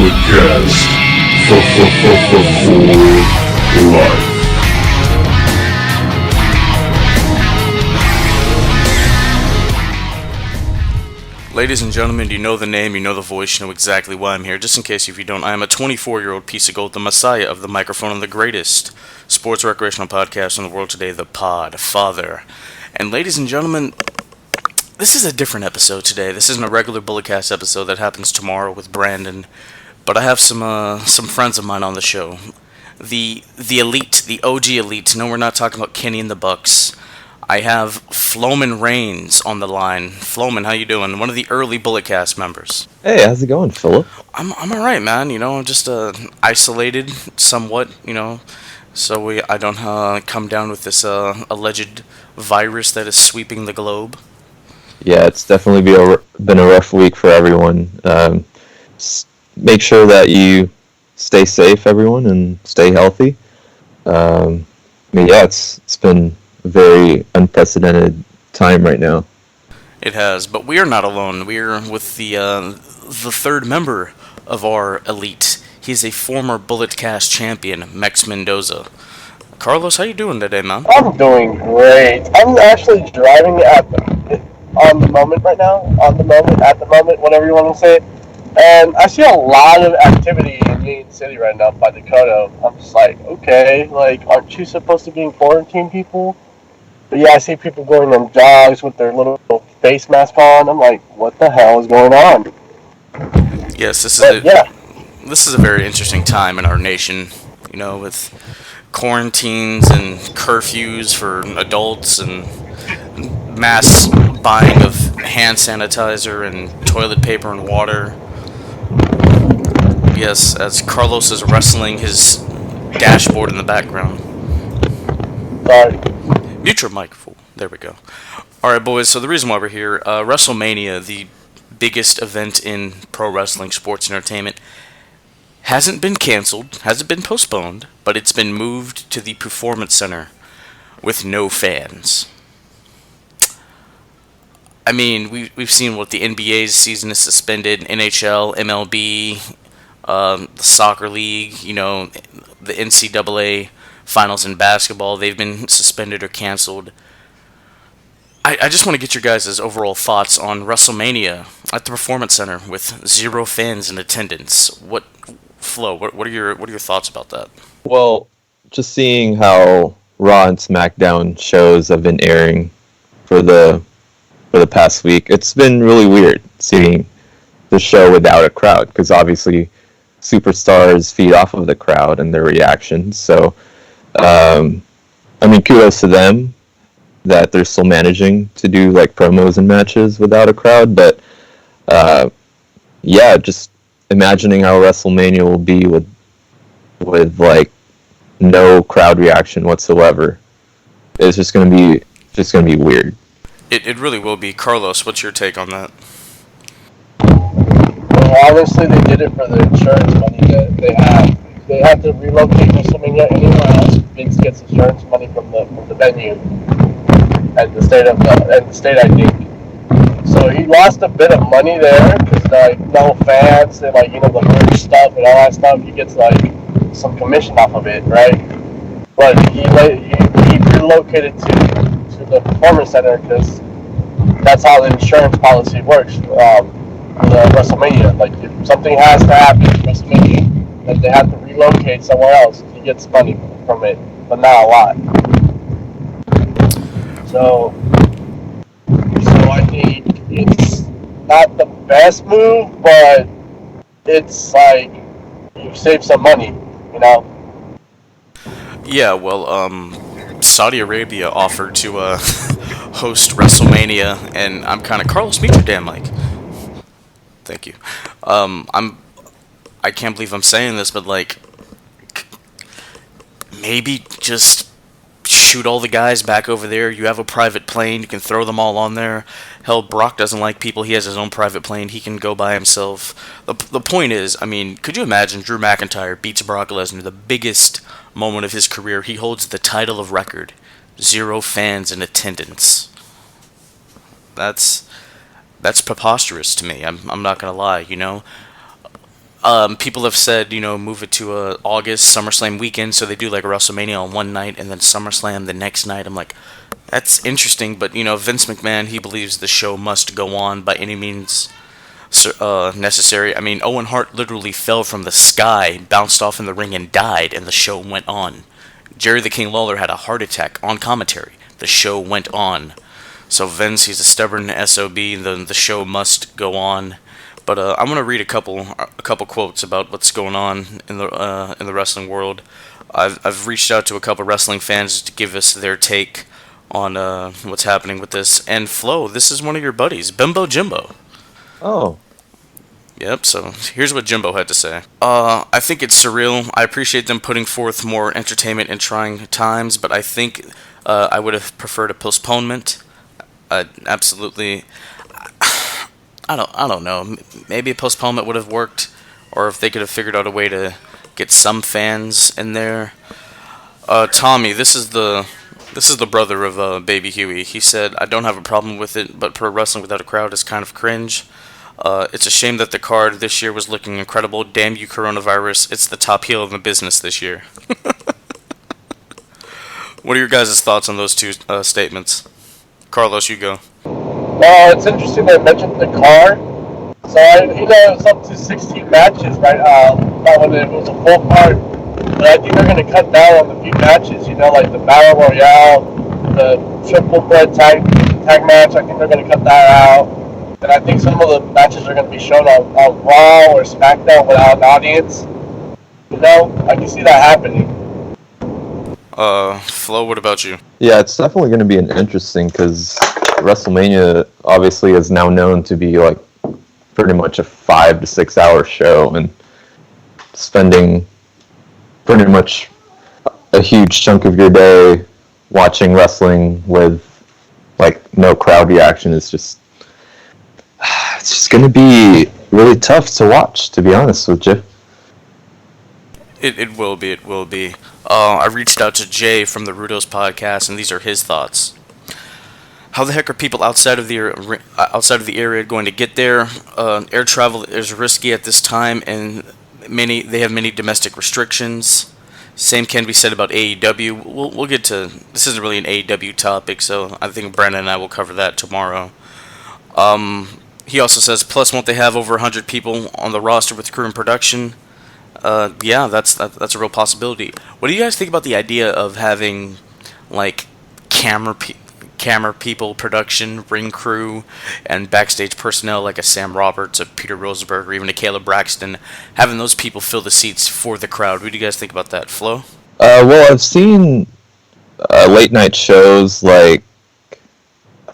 Bulletcast for life. Ladies and gentlemen, you know the name, you know the voice, you know exactly why I'm here. Just in case if you don't, I am a 24-year-old piece of gold, the messiah of the microphone, and the greatest sports recreational podcast in the world today, the Podfather. And ladies and gentlemen, this is a different episode today. This isn't a regular Bulletcast episode that happens tomorrow with Brandon, but I have some friends of mine on the show. The elite, the OG elite. No, we're not talking about Kenny and the Bucks. I have Floman Reigns on the line. Floman, how you doing? One of the early Bulletcast members. Hey, how's it going, Philip? I'm alright, man. You know, I'm just isolated somewhat, you know, so I don't come down with this alleged virus that is sweeping the globe. Yeah, it's definitely been a rough week for everyone. Make sure that you stay safe, everyone, and stay healthy. It's been a very unprecedented time right now. It has, but we are not alone. We are with the third member of our elite. He's a former Bulletcast champion, Mex Mendoza. Carlos, how you doing today, man? I'm doing great. I'm actually driving on the moment right now. At the moment, whatever you want to say. And I see a lot of activity in Union City right now by Dakota. I'm just like, okay, like, aren't you supposed to be in quarantine, people? But yeah, I see people going on jogs with their little face mask on. I'm like, what the hell is going on? Yes, this is a very interesting time in our nation, you know, with quarantines and curfews for adults and mass buying of hand sanitizer and toilet paper and water. Yes, as Carlos is wrestling his dashboard in the background. Sorry. Mute your microphone. There we go. Alright, boys, so the reason why we're here, WrestleMania, the biggest event in pro wrestling sports entertainment, hasn't been canceled, hasn't been postponed, but it's been moved to the Performance Center with no fans. I mean, we've seen what the NBA's season is suspended, NHL, MLB, the soccer league, you know, the NCAA finals in basketball, they've been suspended or canceled. I just want to get your guys' overall thoughts on WrestleMania at the Performance Center with zero fans in attendance. What are your thoughts about that? Well, just seeing how Raw and SmackDown shows have been airing for the past week, it's been really weird seeing the show without a crowd, because obviously superstars feed off of the crowd and their reactions. So, kudos to them that they're still managing to do like promos and matches without a crowd. But just imagining how WrestleMania will be with like no crowd reaction whatsoever. It's just gonna be weird. It really will be. Carlos, what's your take on that? Well, obviously they did it for the insurance money that they have. They have to relocate WrestleMania anywhere else. Vince gets insurance money from the venue and the state, I think. So he lost a bit of money there because like no fans and like, you know, the merch stuff and all that stuff. He gets like some commission off of it, right? But he relocated to the Performance Center because that's how the insurance policy works. The WrestleMania, like if something has to happen at WrestleMania, that they have to relocate somewhere else. He gets money from it, but not a lot. So I think it's not the best move, but it's like you save some money, you know. Yeah, well, Saudi Arabia offered to host WrestleMania, and I'm kind of Carlos. Mute your damn mic. Thank you. I can't believe I'm saying this, but like, maybe just shoot all the guys back over there. You have a private plane. You can throw them all on there. Hell, Brock doesn't like people. He has his own private plane. He can go by himself. The point is, I mean, could you imagine Drew McIntyre beats Brock Lesnar, the biggest moment of his career? He holds the title of record. 0 fans in attendance. That's preposterous to me. I'm not gonna lie, you know. People have said, move it to August SummerSlam weekend, so they do like WrestleMania on one night and then SummerSlam the next night. I'm like, that's interesting, but Vince McMahon, he believes the show must go on by any means necessary. I mean, Owen Hart literally fell from the sky, bounced off in the ring, and died, and the show went on. Jerry the King Lawler had a heart attack on commentary. The show went on. So Vince, he's a stubborn SOB. The show must go on. But I'm gonna read a couple quotes about what's going on in the wrestling world. I've reached out to a couple wrestling fans to give us their take on what's happening with this. And Flo, this is one of your buddies, Bimbo Jimbo. Oh. Yep, so here's what Jimbo had to say. I think it's surreal. I appreciate them putting forth more entertainment in trying times, but I think I would have preferred a postponement. Absolutely. I don't know. Maybe a postponement would have worked, or if they could have figured out a way to get some fans in there. Tommy, this is the brother of Baby Huey. He said, "I don't have a problem with it, but pro wrestling without a crowd is kind of cringe. It's a shame that the card this year was looking incredible. Damn you, coronavirus! It's the top heel in the business this year." What are your guys' thoughts on those two statements? Carlos, you go. Well, it's interesting they mentioned the card. So, it was up to 16 matches, right? When it was a full card. But I think they're going to cut down on the few matches, like the Battle Royale, the Triple Threat tag match. I think they're going to cut that out. And I think some of the matches are going to be shown on Raw or SmackDown without an audience. I can see that happening. Flo, what about you? Yeah, it's definitely going to be an interesting, because WrestleMania obviously is now known to be like pretty much a 5 to 6 hour show, and spending pretty much a huge chunk of your day watching wrestling with like no crowd reaction is just it's just going to be really tough to watch, to be honest with you. It will be. I reached out to Jay from the Rudos podcast, and these are his thoughts. How the heck are people outside of the area going to get there? Air travel is risky at this time, and they have many domestic restrictions. Same can be said about AEW. We'll get to this. Isn't really an AEW topic, so I think Brandon and I will cover that tomorrow. He also says, plus, won't they have over 100 people on the roster with crew and production? Yeah, that's a real possibility. What do you guys think about the idea of having like camera people, production, ring crew, and backstage personnel like a Sam Roberts, a Peter Rosenberg, or even a Caleb Braxton, having those people fill the seats for the crowd? What do you guys think about that, Flo? Well, I've seen late night shows like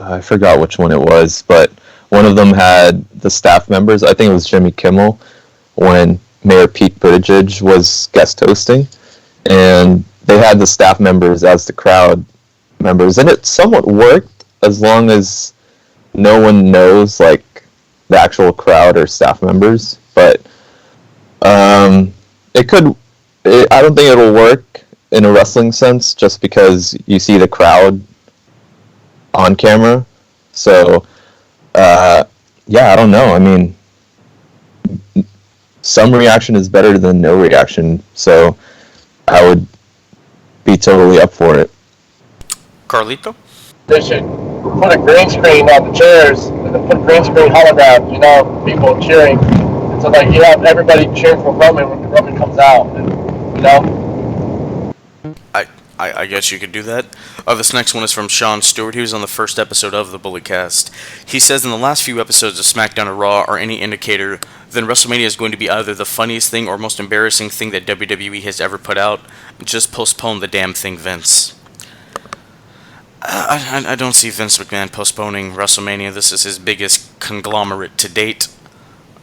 I forgot which one it was, but one of them had the staff members. I think it was Jimmy Kimmel when Mayor Pete Buttigieg was guest hosting, and they had the staff members as the crowd members, and it somewhat worked as long as no one knows like the actual crowd or staff members. But I don't think it'll work in a wrestling sense, just because you see the crowd on camera. So yeah, I don't know. I mean, some reaction is better than no reaction, so I would be totally up for it. Carlito? They should put a green screen on the chairs and then put a green screen hologram, people cheering. And so you have everybody cheering for Roman when Roman comes out. I guess you could do that. This next one is from Sean Stewart. He was on the first episode of the Bulletcast. He says, in the last few episodes of SmackDown or Raw are any indicator, then WrestleMania is going to be either the funniest thing or most embarrassing thing that WWE has ever put out. Just postpone the damn thing, Vince. I don't see Vince McMahon postponing WrestleMania. This is his biggest conglomerate to date.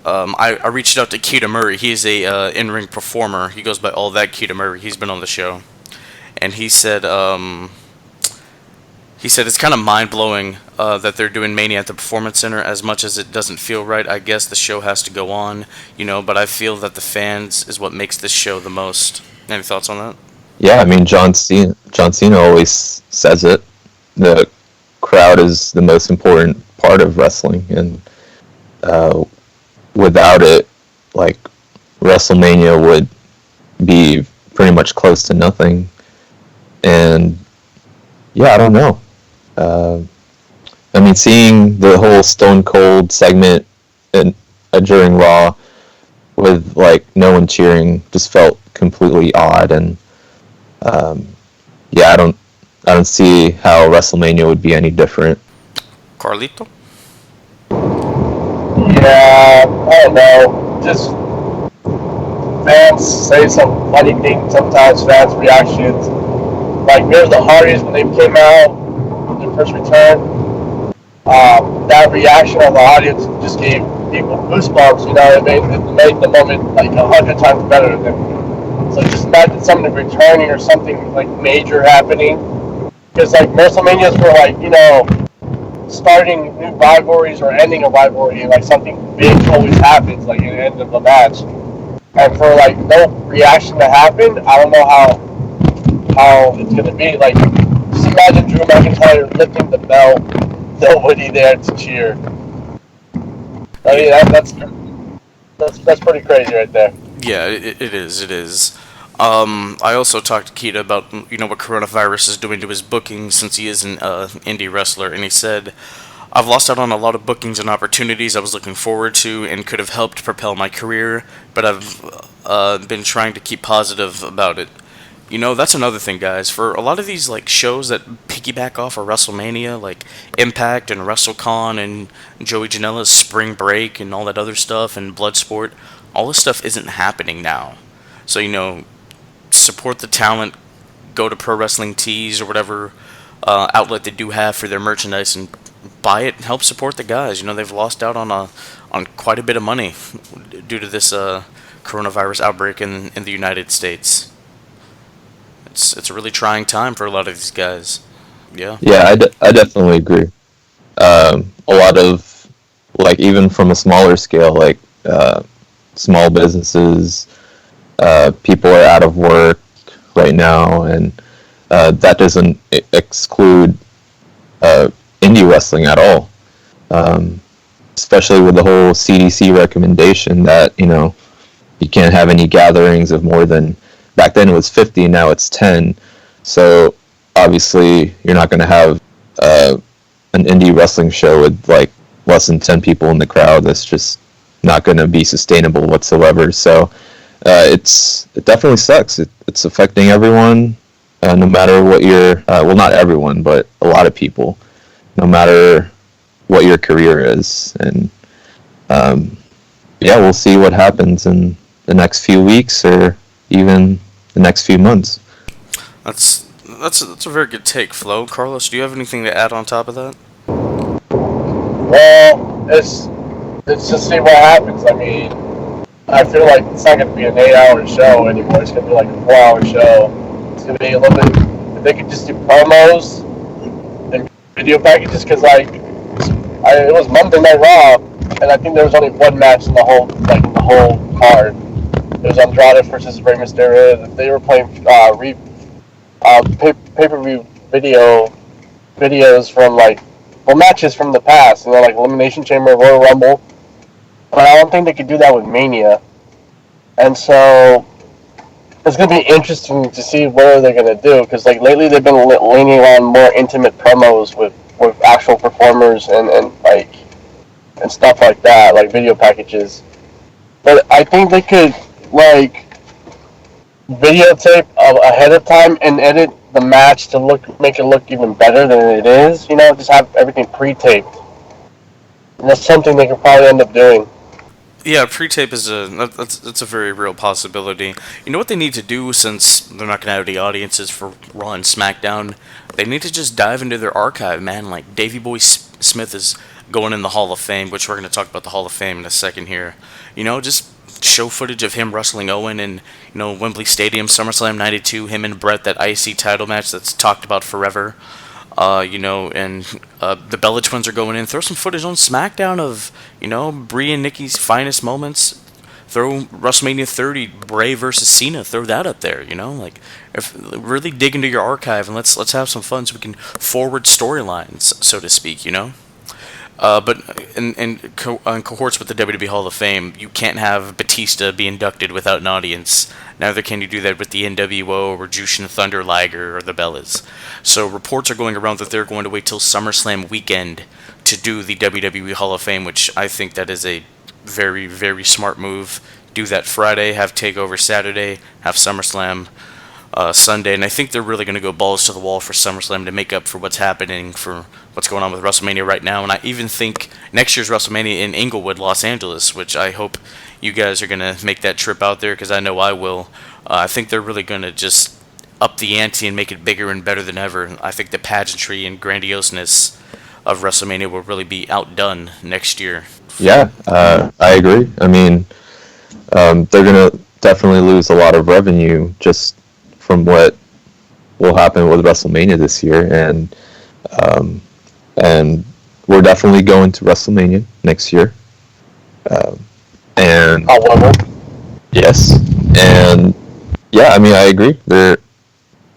I reached out to Keita Murray. He's a in-ring performer. He goes by All That Keita Murray. He's been on the show. And he said it's kind of mind-blowing that they're doing Mania at the Performance Center. As much as it doesn't feel right, I guess the show has to go on, but I feel that the fans is what makes this show the most. Any thoughts on that? Yeah, I mean, John Cena always says it. The crowd is the most important part of wrestling, and without it, like, WrestleMania would be pretty much close to nothing. And yeah, I don't know. I mean, seeing the whole Stone Cold segment during Raw with like no one cheering just felt completely odd, and yeah, I don't see how WrestleMania would be any different. Carlito? Yeah, I don't know. Just fans say some funny things sometimes. Fans' reactions, like there's the Hardys when they came out, their first return. That reaction of the audience just gave people goosebumps. You know, it made the moment like 100 times better. So just imagine something returning or something like major happening. Because like WrestleManias were like, you know, starting new rivalries or ending a rivalry, and like something big always happens, like at the end of the match. And for like no reaction to happen, I don't know how it's gonna be. Like, just imagine Drew McIntyre lifting the belt, nobody there to cheer. I mean, that's pretty crazy right there. Yeah, it is. It is. I also talked to Keita about what coronavirus is doing to his bookings since he is an indie wrestler, and he said, "I've lost out on a lot of bookings and opportunities I was looking forward to and could have helped propel my career, but I've been trying to keep positive about it." That's another thing, guys. For a lot of these like shows that piggyback off of WrestleMania, like Impact and WrestleCon and Joey Janela's Spring Break and all that other stuff and Bloodsport, all this stuff isn't happening now. So support the talent, go to Pro Wrestling Tees or whatever outlet they do have for their merchandise and buy it and help support the guys. They've lost out on quite a bit of money due to this coronavirus outbreak in the United States. It's a really trying time for a lot of these guys. Yeah. Yeah, I definitely agree. A lot of, like, even from a smaller scale, like small businesses, people are out of work right now, and that doesn't exclude indie wrestling at all. Especially with the whole CDC recommendation that you can't have any gatherings of more than, back then it was 50, now it's 10. So obviously you're not going to have an indie wrestling show with like less than 10 people in the crowd. That's just not going to be sustainable whatsoever. So it definitely sucks. It's affecting everyone, no matter what your well, not everyone, but a lot of people, no matter what your career is. And yeah, we'll see what happens in the next few weeks or even the next few months. That's a very good take, Flo. Carlos, do you have anything to add on top of that? Well, it's just see what happens. I mean, I feel like it's not going to be an 8-hour show anymore. It's going to be like a 4-hour show. It's going to be a little bit. If they could just do promos and video packages, because like it was Monday Night Raw, and I think there was only one match in the whole card. It was Andrade versus Rey Mysterio. They were playing pay-per-view videos from matches from the past, like Elimination Chamber, Royal Rumble. But I don't think they could do that with Mania. And so it's going to be interesting to see what they're going to do, because like lately they've been leaning on more intimate promos with actual performers and stuff like that, like video packages. But I think they could videotape ahead of time and edit the match to make it look even better than it is. Just have everything pre-taped. And that's something they could probably end up doing. Yeah, pre-tape is that's a very real possibility. You know what they need to do, since they're not going to have any audiences for Raw and SmackDown? They need to just dive into their archive, man. Like, Davey Boy Smith is going in the Hall of Fame, which we're going to talk about the Hall of Fame in a second here. Just show footage of him wrestling Owen in, Wembley Stadium, SummerSlam 92, him and Brett, that IC title match that's talked about forever. And the Bella Twins are going in. Throw some footage on SmackDown of, Brie and Nikki's finest moments. Throw WrestleMania 30, Bray versus Cena. Throw that up there, really dig into your archive and let's have some fun so we can forward storylines, so to speak, But in cohorts with the WWE Hall of Fame, you can't have Batista be inducted without an audience. Neither can you do that with the NWO or Jushin Thunder Liger or the Bellas. So reports are going around that they're going to wait till SummerSlam weekend to do the WWE Hall of Fame, which I think that is a very, very smart move. Do that Friday, have TakeOver Saturday, have SummerSlam Sunday, and I think they're really going to go balls to the wall for SummerSlam to make up for what's happening, for what's going on with WrestleMania right now. And I even think next year's WrestleMania in Inglewood, Los Angeles, which I hope you guys are going to make that trip out there, because I know I will. I think they're really going to just up the ante and make it bigger and better than ever. I think the pageantry and grandioseness of WrestleMania will really be outdone next year. Yeah, I agree. I mean, they're going to definitely lose a lot of revenue just from what will happen with WrestleMania this year, and we're definitely going to WrestleMania next year. And However, yes, and yeah, I mean, I agree. They're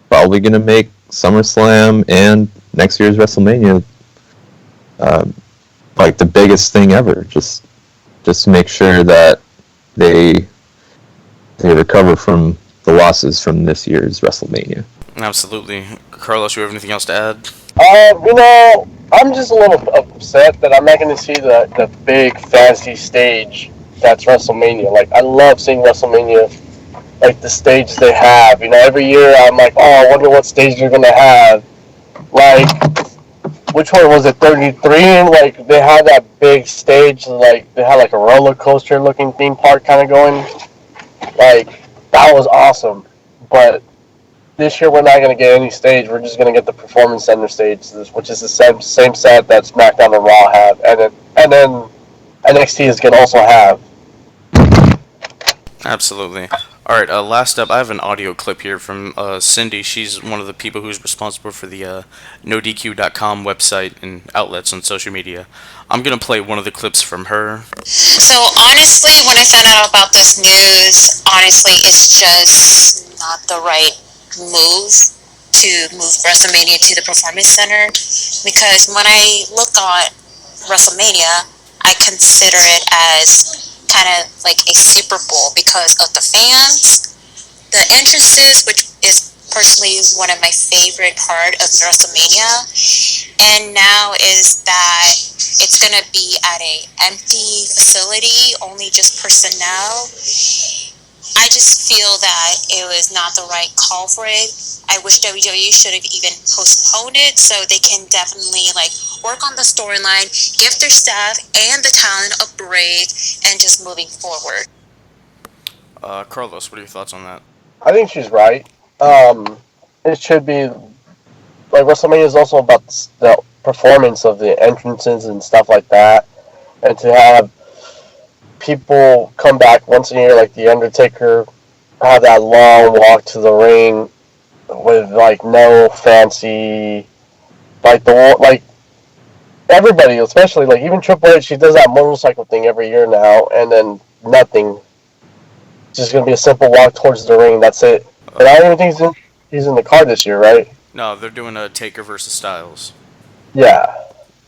probably going to make SummerSlam and next year's WrestleMania like the biggest thing ever, just to make sure that they recover from the losses from this year's WrestleMania. Absolutely. Carlos, you have anything else to add? I'm just a little upset that I'm not going to see the big fancy stage that's WrestleMania. Like, I love seeing WrestleMania, like the stage they have. You know, every year I'm like, oh, I wonder what stage they're going to have. Like, which one was it, 33? Like, they had that big stage, like, they had like a roller coaster looking theme park kind of going. Like, that was awesome. But this year we're not going to get any stage. We're just going to get the Performance Center stage, which is the same set that SmackDown and Raw have. And then NXT is going to also have. Absolutely. Alright, last up, I have an audio clip here from Cindy. She's one of the people who's responsible for the NoDQ.com website and outlets on social media. I'm going to play one of the clips from her. So honestly, when I found out about this news, honestly, it's just not the right move to move WrestleMania to the Performance Center, because when I look at WrestleMania, I consider it as kind of like a Super Bowl because of the fans, the entrances, which is personally one of my favorite part of WrestleMania, and now is that it's going to be at a empty facility, only just personnel. I just feel that it was not the right call for it. I wish WWE should have even postponed it so they can definitely like work on the storyline, give their staff and the talent a break, and just moving forward. Carlos, what are your thoughts on that? I think she's right. It should be, like, WrestleMania is also about the performance of the entrances and stuff like that, and to have people come back once a year, like The Undertaker, have that long walk to the ring with, like, no fancy, like, everybody, especially, like, even Triple H, he does that motorcycle thing every year now, and then nothing. It's just going to be a simple walk towards the ring, that's it. But I don't even think he's in the card this year, right? No, they're doing a Taker versus Styles. Yeah.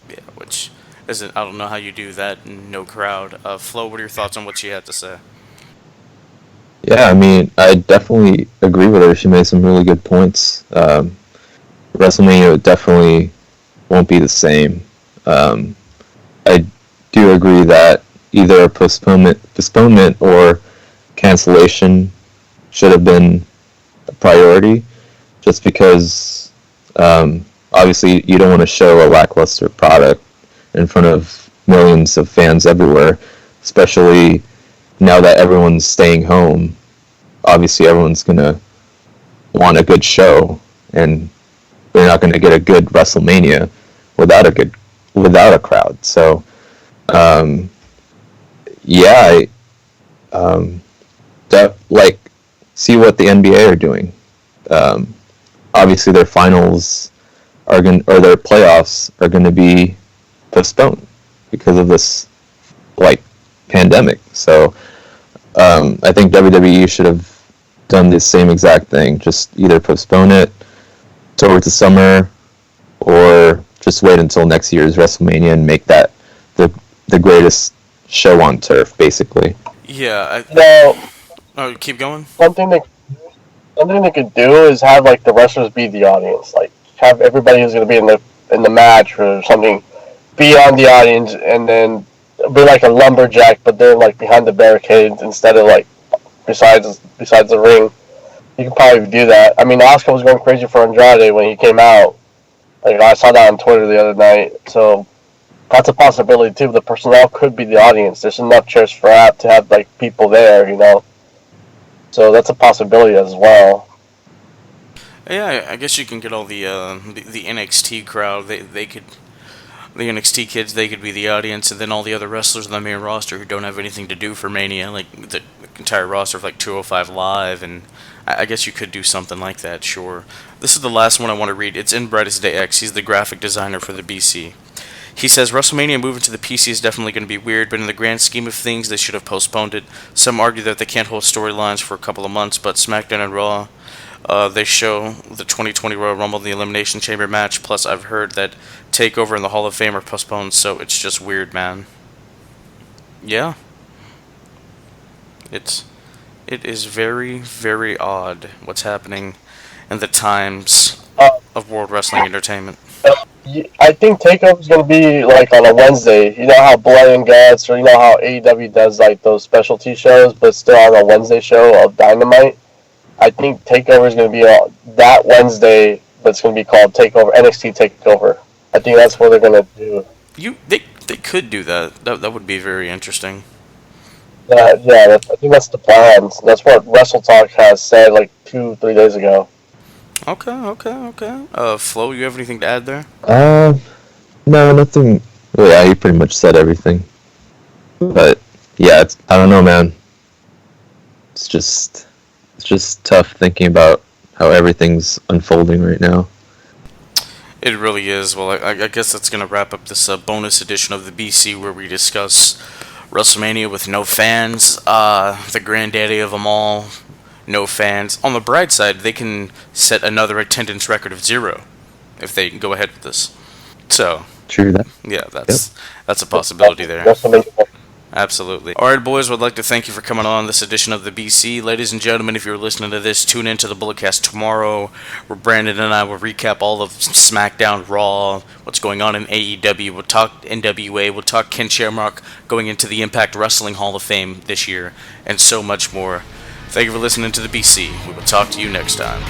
Yeah, which isn't, I don't know how you do that in no crowd. Flo, what are your thoughts on what she had to say? Yeah, I mean, I definitely agree with her. She made some really good points. WrestleMania definitely won't be the same. I do agree that either a postponement or cancellation should have been a priority, just because obviously you don't want to show a lackluster product in front of millions of fans everywhere, especially now that everyone's staying home. Obviously everyone's going to want a good show, and they're not going to get a good WrestleMania without a crowd. So yeah, see what the NBA are doing. Obviously their finals or their playoffs are going to be postponed because of this pandemic. So I think WWE should have done the same exact thing, just either postpone it towards the summer or just wait until next year's WrestleMania and make that the greatest show on turf, basically. Yeah. Well, Oh, keep going. something they could do is have like the wrestlers be the audience, like have everybody who's going to be in the match or something be on the audience, and then be like a lumberjack, but they're like behind the barricades instead of like besides the ring. You can probably do that. I mean, Oscar was going crazy for Andrade when he came out. Like I saw that on Twitter the other night. So that's a possibility too. The personnel could be the audience. There's enough chairs for app to have like people there, you know. So that's a possibility as well. Yeah, I guess you can get all the NXT crowd. They could the NXT kids, they could be the audience, and then all the other wrestlers on the main roster who don't have anything to do for Mania, like the entire roster of like 205 Live, and I guess you could do something like that, sure. This is the last one I want to read. It's in Brightest Day X. He's the graphic designer for the BC. He says, WrestleMania moving to the PC is definitely going to be weird, but in the grand scheme of things, they should have postponed it. Some argue that they can't hold storylines for a couple of months, but SmackDown and Raw, they show the 2020 Royal Rumble, the Elimination Chamber match, plus I've heard that TakeOver and the Hall of Fame are postponed, so it's just weird, man. Yeah. It is very, very odd what's happening in the times of World Wrestling Entertainment. I think Takeover is going to be like on a Wednesday. You know how Blood and Guts, or you know how AEW does like those specialty shows, but still on a Wednesday show of Dynamite. I think Takeover is going to be that Wednesday, but it's going to be called Takeover NXT Takeover. I think that's what they're going to do. They could do that. That would be very interesting. Yeah, I think that's the plan. That's what Wrestle Talk has said like 2-3 days ago. Okay. Flo, you have anything to add there? No, nothing. Well, yeah, you pretty much said everything. But yeah, I don't know, man. It's just tough thinking about how everything's unfolding right now. It really is. Well, I guess that's going to wrap up this bonus edition of the BC where we discuss WrestleMania with no fans, the granddaddy of them all, no fans. On the bright side, they can set another attendance record of 0 if they go ahead with this. So, true that. Yeah, that's a possibility there. Absolutely. Alright, boys, would like to thank you for coming on this edition of the BC. Ladies and gentlemen, if you're listening to this, tune into the Bulletcast tomorrow, where Brandon and I will recap all of SmackDown, Raw, what's going on in AEW. We'll talk NWA, we'll talk Ken Shamrock going into the Impact Wrestling Hall of Fame this year, and so much more. Thank you for listening to the BC. We will talk to you next time.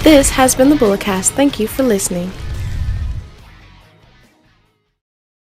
This has been the Bulletcast. Thank you for listening.